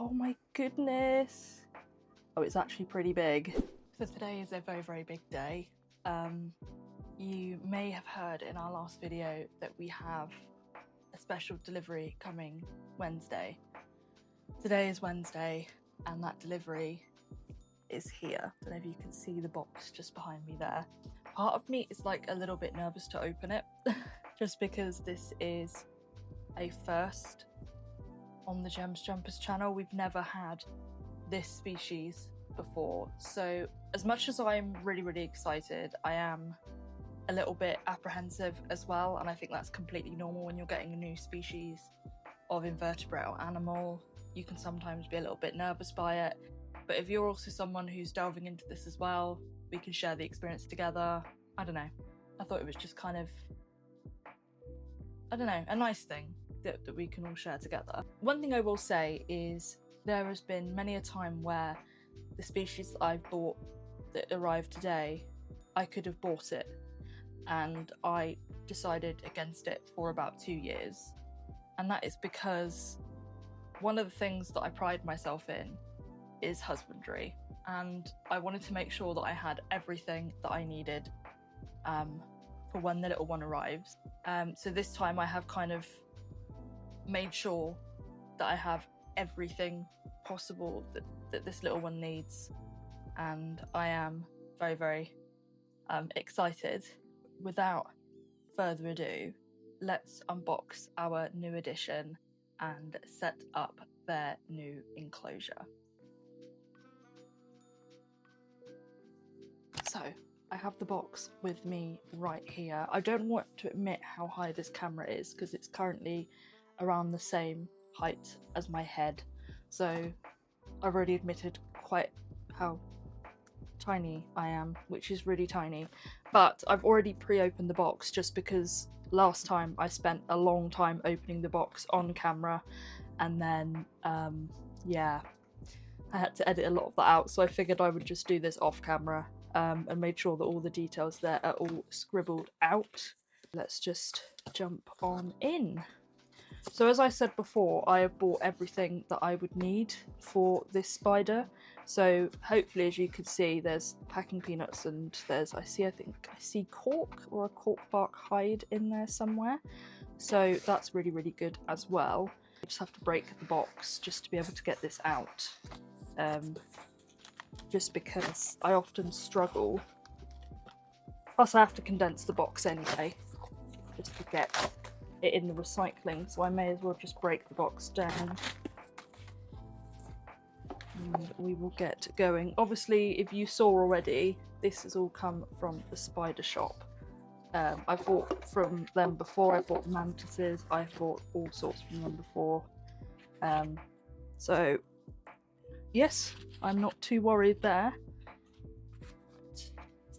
Oh my goodness. Oh, it's actually pretty big. So today is a very, very big day. You may have heard in our last video that we have a special delivery coming Wednesday. Today is Wednesday and that delivery is here. I don't know if you can see the box just behind me there. Part of me is like a little bit nervous to open it just because this is a first on the Gems Jumpers channel. We've never had this species before, so as much as I'm really excited, I am a little bit apprehensive as well, and I think that's completely normal when you're getting a new species of invertebrate or animal. You can sometimes be a little bit nervous by it, but if you're also someone who's delving into this as well, we can share the experience together. I don't know, I thought it was just kind of, I don't know, a nice thing that we can all share together. One thing I will say is there has been many a time where the species that I've bought that arrived today, I could have bought it, and I decided against it for about 2 years. And that is because one of the things that I pride myself in is husbandry, and I wanted to make sure that I had everything that I needed for when the little one arrives. So this time I have kind of made sure that I have everything possible that this little one needs, and I am very excited. Without further ado, let's unbox our new edition and set up their new enclosure. So I have the box with me right here. I don't want to admit how high this camera is because it's currently around the same height as my head, so I've already admitted quite how tiny I am, which is really tiny, but I've already pre-opened the box just because last time I spent a long time opening the box on camera, and then yeah, I had to edit a lot of that out, so I figured I would just do this off camera and made sure that all the details there are all scribbled out. Let's just jump on in. So as I said before, I have bought everything that I would need for this spider. So hopefully, as you can see, there's packing peanuts and there's, I think I see cork or a cork bark hide in there somewhere. So that's really good as well. I just have to break the box just to be able to get this out. Just because I often struggle. Plus I have to condense the box anyway, just to get it in the recycling, so I may as well just break the box down and we will get going. Obviously, if you saw already, this has all come from the spider shop. I've bought from them before. I bought mantises, I've bought all sorts from them before, so yes, I'm not too worried there. Let's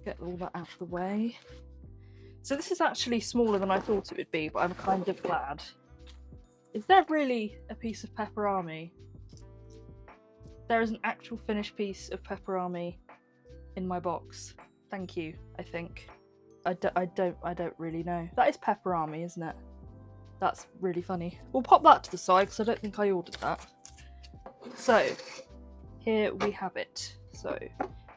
get all that out of the way. So this is actually smaller than I thought it would be, but I'm kind of glad. Is there really a piece of pepperami? There is an actual finished piece of pepperami in my box. Thank you, I think. I don't really know. That is pepperami, isn't it? That's really funny. We'll pop that to the side because I don't think I ordered that. So, here we have it. So,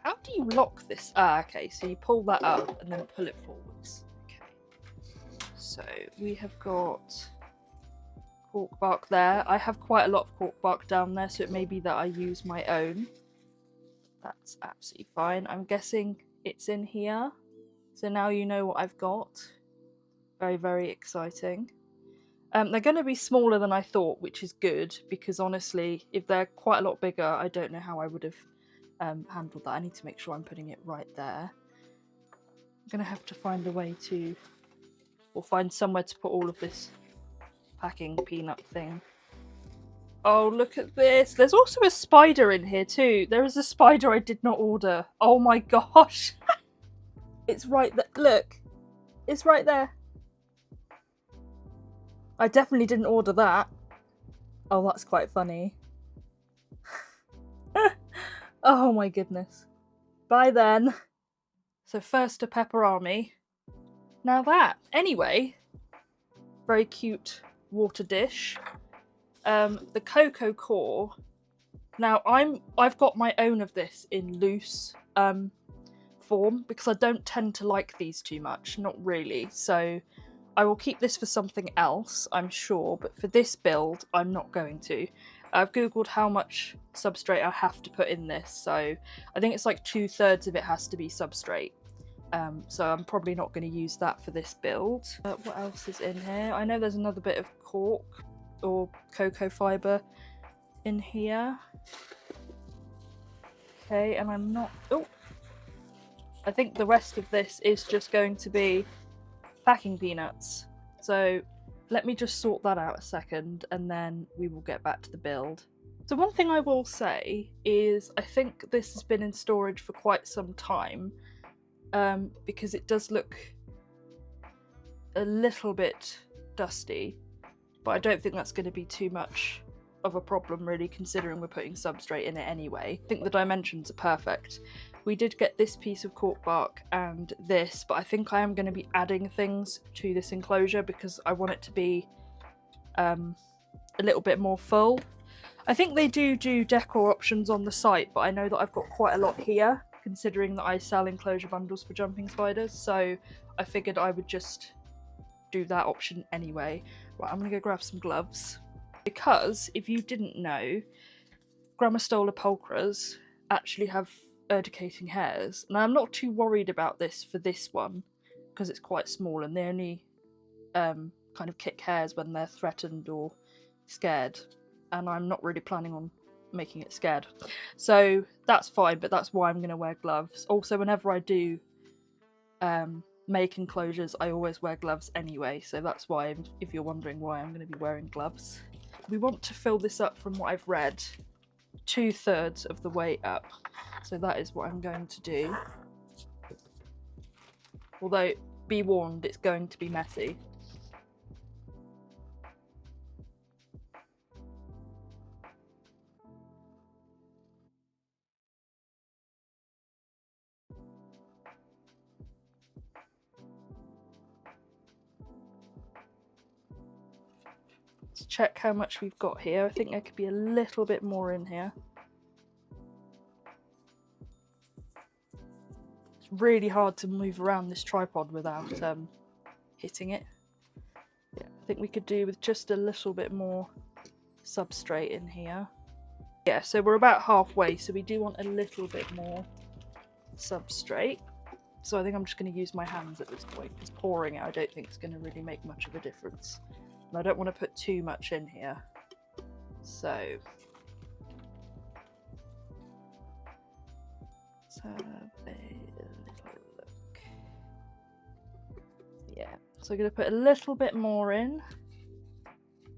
how do you lock this? Ah, okay, so you pull that up and then pull it forwards. So we have got cork bark there. I have quite a lot of cork bark down there, so it may be that I use my own. That's absolutely fine. I'm guessing it's in here. So now you know what I've got. Very exciting. They're going to be smaller than I thought, which is good, because honestly, if they're quite a lot bigger, I don't know how I would have handled that. I need to make sure I'm putting it right there. I'm going to have to find a way to, or find somewhere to put all of this packing peanut thing. Oh, look at this. There's also a spider in here too. There is a spider I did not order. Oh my gosh. It's right there. Look. It's right there. I definitely didn't order that. Oh, that's quite funny. Oh my goodness. Bye then. So first a pepperami. Now that. Anyway, very cute water dish. The cocoa core Now I've got my own of this in loose form because I don't tend to like these too much, not really. So I will keep this for something else, I'm sure, but for this build, I'm not going to. I've googled how much substrate I have to put in this, so I think it's like 2/3 of it has to be substrate. So I'm probably not going to use that for this build. What else is in here? I know there's another bit of cork or cocoa fibre in here. Okay, and I'm not... Oh! I think the rest of this is just going to be packing peanuts. So let me just sort that out a second and then we will get back to the build. So one thing I will say is I think this has been in storage for quite some time because it does look a little bit dusty, but I don't think that's going to be too much of a problem really, considering we're putting substrate in it anyway. I think the dimensions are perfect. We did get this piece of cork bark and this, but I think I am going to be adding things to this enclosure because I want it to be a little bit more full. I think they do decor options on the site, but I know that I've got quite a lot here, considering that I sell enclosure bundles for jumping spiders, so I figured I would just do that option anyway. Right, I'm going to go grab some gloves. Because, if you didn't know, Grammostola pulchras actually have urticating hairs. Now, I'm not too worried about this for this one, because it's quite small and they only kind of kick hairs when they're threatened or scared. And I'm not really planning on making it scared. So that's fine, but that's why I'm going to wear gloves. Also, whenever I do make enclosures, I always wear gloves anyway. So that's why, if you're wondering why I'm going to be wearing gloves. We want to fill this up, from what I've read, 2/3 of the way up. So that is what I'm going to do. Although, be warned, it's going to be messy. Let's check how much we've got here. I think there could be a little bit more in here. It's really hard to move around this tripod without hitting it. Yeah, I think we could do with just a little bit more substrate in here. Yeah, so we're about halfway, so we do want a little bit more substrate. So I think I'm just going to use my hands at this point, because pouring it I don't think is going to really make much of a difference. And I don't want to put too much in here. So let's have a little look. Yeah, so I'm going to put a little bit more in,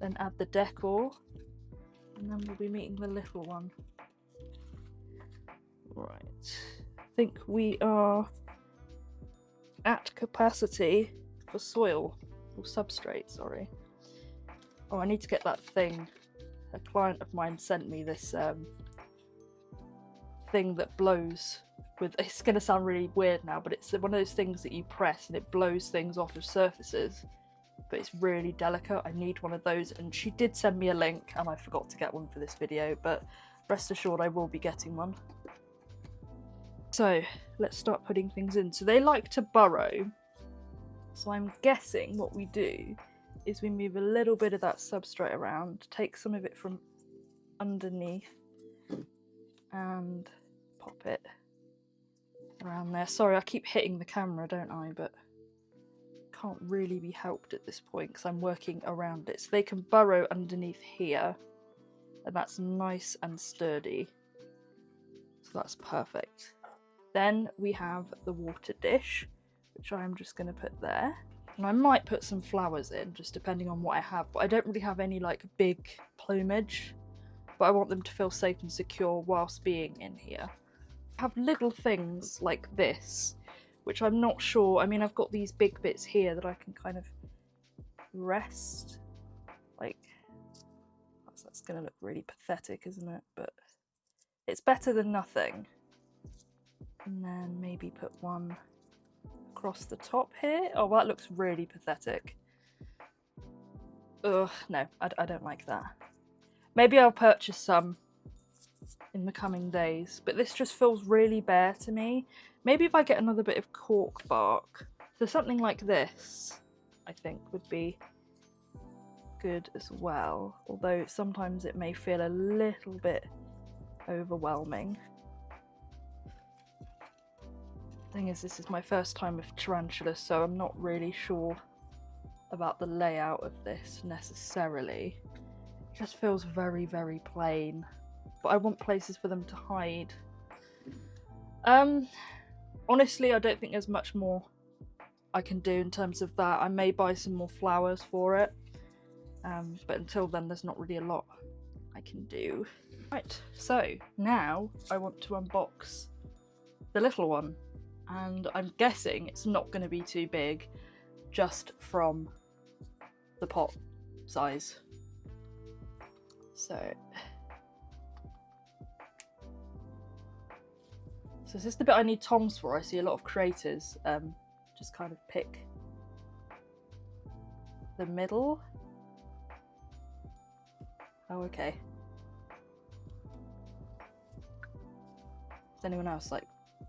then add the decor, and then we'll be meeting the little one. Right, I think we are at capacity for soil, or substrate, sorry. Oh, I need to get that thing. A client of mine sent me this thing that blows with, it's going to sound really weird now, but it's one of those things that you press and it blows things off of surfaces, but it's really delicate. I need one of those, and she did send me a link and I forgot to get one for this video, but rest assured I will be getting one. So let's start putting things in. So they like to burrow, so I'm guessing what we do is we move a little bit of that substrate around, take some of it from underneath and pop it around there. Sorry, I keep hitting the camera, don't I? But can't really be helped at this point because I'm working around it. So they can burrow underneath here, and that's nice and sturdy. So that's perfect. Then we have the water dish, which I'm just going to put there. And I might put some flowers in, just depending on what I have, but I don't really have any like big plumage, but I want them to feel safe and secure whilst being in here. I have little things like this, which I'm not sure, I mean I've got these big bits here that I can kind of rest, like, that's going to look really pathetic, isn't it? But it's better than nothing. And then maybe put one across the top here. Oh, that looks really pathetic. Ugh, no, I don't like that. Maybe I'll purchase some in the coming days, but this just feels really bare to me. Maybe if I get another bit of cork bark, so something like this I think would be good as well, although sometimes it may feel a little bit overwhelming. Thing is, this is my first time with tarantulas, so I'm not really sure about the layout of this necessarily. It just feels very, very plain, but I want places for them to hide. Honestly, I don't think there's much more I can do in terms of that. I may buy some more flowers for it, but until then there's not really a lot I can do. Right, so now I want to unbox the little one, and I'm guessing it's not going to be too big just from the pot size. So is this the bit I need tongs for? I see a lot of creators just kind of pick the middle. Oh, okay. Is anyone else like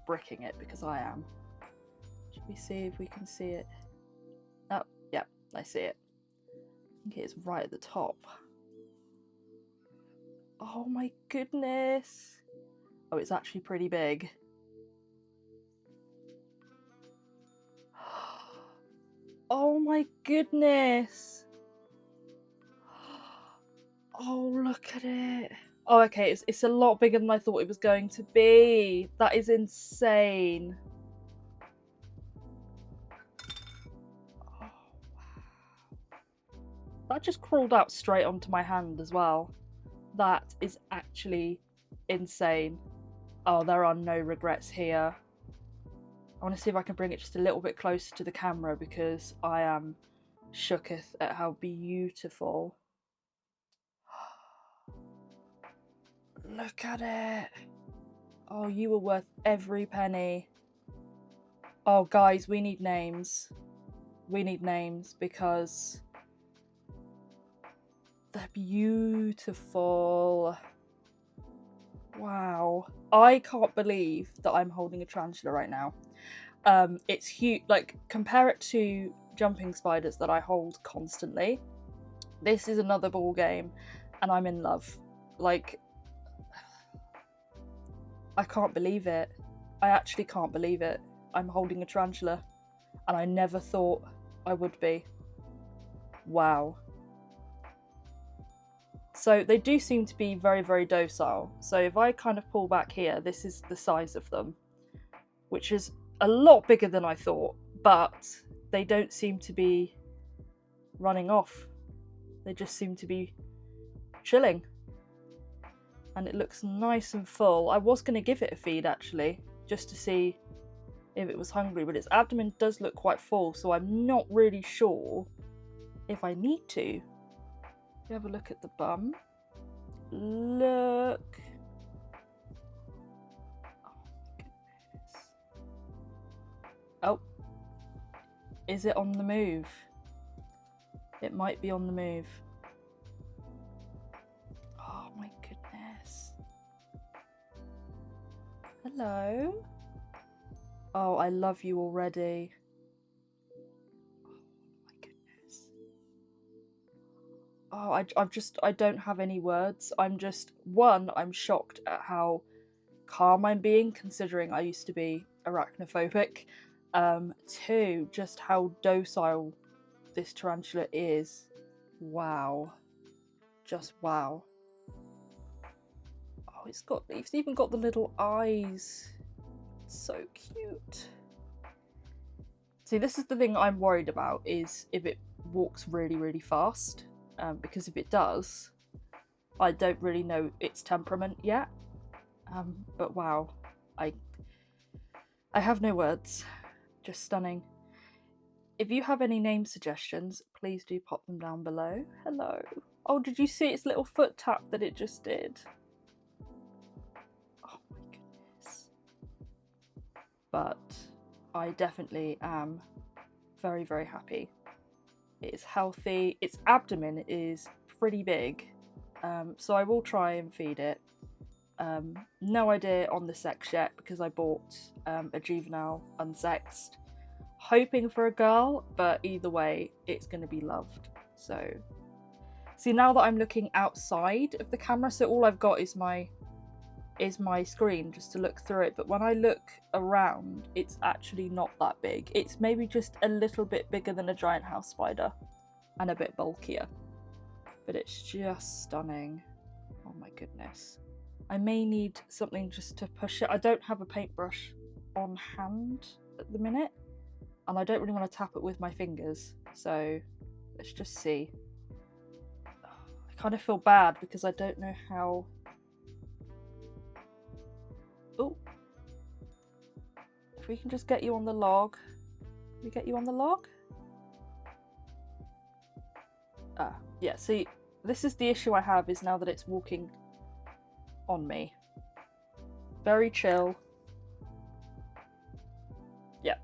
bricking it? Because I am. Should we see if we can see it? Oh, yeah, I see it. I think it is right at the top. Oh my goodness. Oh, it's actually pretty big. Oh my goodness. Oh, look at it. Oh, okay, it's a lot bigger than I thought it was going to be. That is insane. Oh, wow. That just crawled out straight onto my hand as well. That is actually insane. Oh, there are no regrets here. I want to see if I can bring it just a little bit closer to the camera because I am shooketh at how beautiful. Look at it. Oh, you were worth every penny. Oh, guys, we need names. We need names because they're beautiful. Wow. I can't believe that I'm holding a tarantula right now. It's huge. Like, compare it to jumping spiders that I hold constantly. This is another ball game, and I'm in love. Like, I can't believe it. I actually can't believe it. I'm holding a tarantula, and I never thought I would be. Wow. So they do seem to be very, very docile. So if I kind of pull back here, this is the size of them, which is a lot bigger than I thought, but they don't seem to be running off. They just seem to be chilling. And it looks nice and full. I was going to give it a feed actually, just to see if it was hungry, but its abdomen does look quite full, so I'm not really sure if I need to. You have a look at the bum. Look. Oh my goodness. Oh. Is it on the move? It might be on the move. Oh my goodness. Hello? Oh, I love you already. Oh, I don't have any words. I'm shocked at how calm I'm being, considering I used to be arachnophobic. Two, just how docile this tarantula is. Wow. Just wow. Oh, it's even got the little eyes. It's so cute. See, this is the thing I'm worried about, is if it walks really, really fast. Because if it does, I don't really know its temperament yet. But wow, I have no words. Just stunning. If you have any name suggestions, please do pop them down below. Hello. Oh, did you see its little foot tap that it just did? Oh my goodness. But I definitely am very, very happy. It is healthy. Its abdomen is pretty big, so I will try and feed it. No idea on the sex yet because I bought a juvenile unsexed, hoping for a girl, but either way, it's going to be loved. So, see, now that I'm looking outside of the camera, so all I've got is my screen just to look through it, but when I look around, it's actually not that big. It's maybe just a little bit bigger than a giant house spider and a bit bulkier, but it's just stunning. Oh my goodness. I may need something just to push it. I don't have a paintbrush on hand at the minute, and I don't really want to tap it with my fingers, so let's just see. I kind of feel bad because I don't know how... Oh, if we can just get you on the log. Can we get you on the log? Ah, yeah, see, this is the issue I have, is now that it's walking on me. Very chill. Yeah.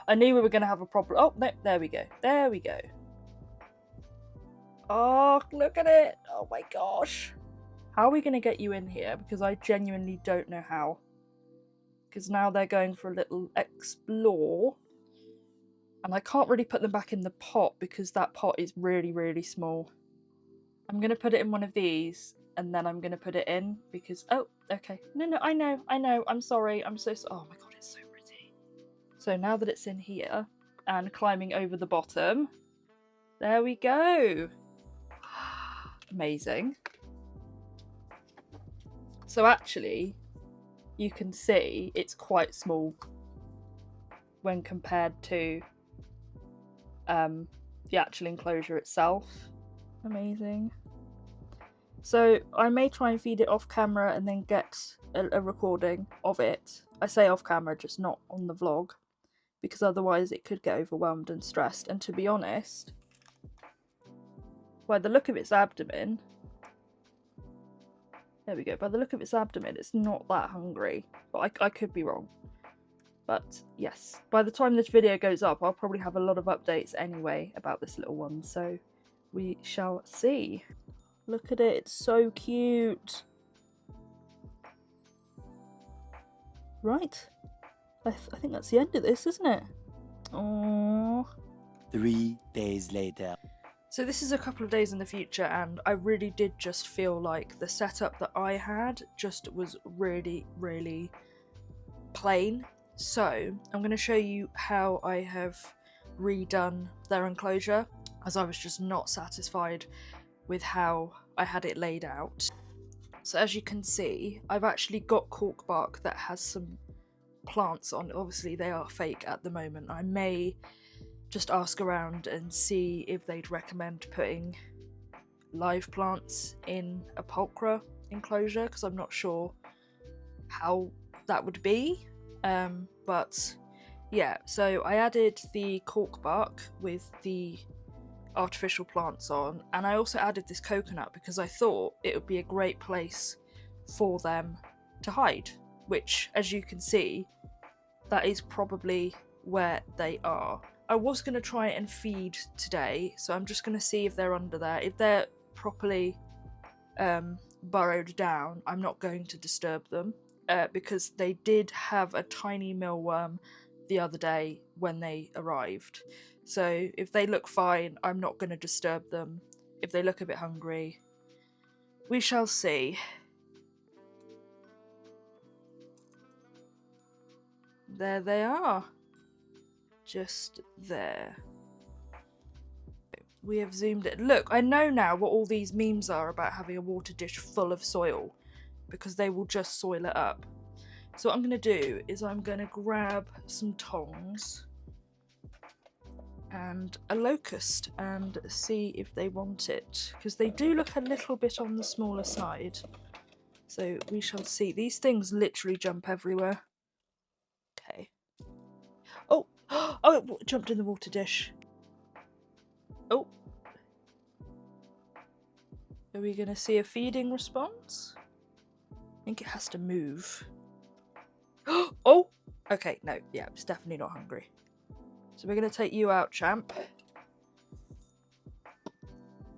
I knew we were going to have a problem. Oh, no, there we go. There we go. Oh, look at it. Oh my gosh. How are we going to get you in here? Because I genuinely don't know how. Because now they're going for a little explore. And I can't really put them back in the pot because that pot is really, really small. I'm going to put it in one of these and then I'm going to put it in because... Oh, okay. No, I know. I'm sorry. I'm so sorry. Oh my god, it's so pretty. So now that it's in here and climbing over the bottom, there we go. Amazing. So actually, you can see it's quite small when compared to the actual enclosure itself. Amazing. So I may try and feed it off camera and then get a recording of it. I say off camera, just not on the vlog, because otherwise it could get overwhelmed and stressed. And to be honest, by the look of its abdomen, there we go, by the look of its abdomen, it's not that hungry, but I could be wrong. But yes, by the time this video goes up, I'll probably have a lot of updates anyway about this little one, so we shall see. Look at it, it's so cute. Right, I think that's the end of this, isn't it? Aww. 3 days later. So this is a couple of days in the future, and I really did just feel like the setup that I had just was really, really plain. So I'm going to show you how I have redone their enclosure, as I was just not satisfied with how I had it laid out. So as you can see, I've actually got cork bark that has some plants on it. Obviously they are fake at the moment. I may just ask around and see if they'd recommend putting live plants in a Pulchra enclosure, because I'm not sure how that would be. But yeah, so I added the cork bark with the artificial plants on, and I also added this coconut because I thought it would be a great place for them to hide, which, as you can see, that is probably where they are. I was going to try and feed today, so I'm just going to see if they're under there. If they're properly burrowed down, I'm not going to disturb them, because they did have a tiny mealworm the other day when they arrived. So if they look fine, I'm not going to disturb them. If they look a bit hungry, we shall see. There they are. Just there. We have zoomed it. Look, I know now what all these memes are about having a water dish full of soil, because they will just soil it up. So what I'm going to do is I'm going to grab some tongs and a locust and see if they want it, because they do look a little bit on the smaller side. So we shall see. These things literally jump everywhere. Okay. Oh! Oh, it jumped in the water dish. Oh. Are we going to see a feeding response? I think it has to move. Oh! Okay, no, yeah, it's definitely not hungry. So we're going to take you out, champ.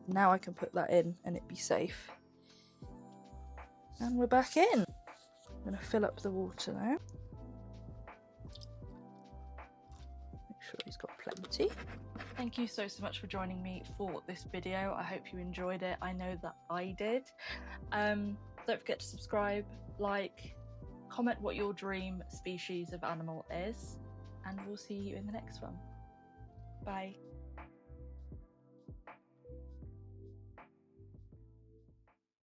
Now I can put that in and it be safe. And we're back in. I'm going to fill up the water now. Make sure he's got plenty. Thank you so much for joining me for this video. I hope you enjoyed it. I know that I did. Don't forget to subscribe, like, comment what your dream species of animal is, and we'll see you in the next one. Bye.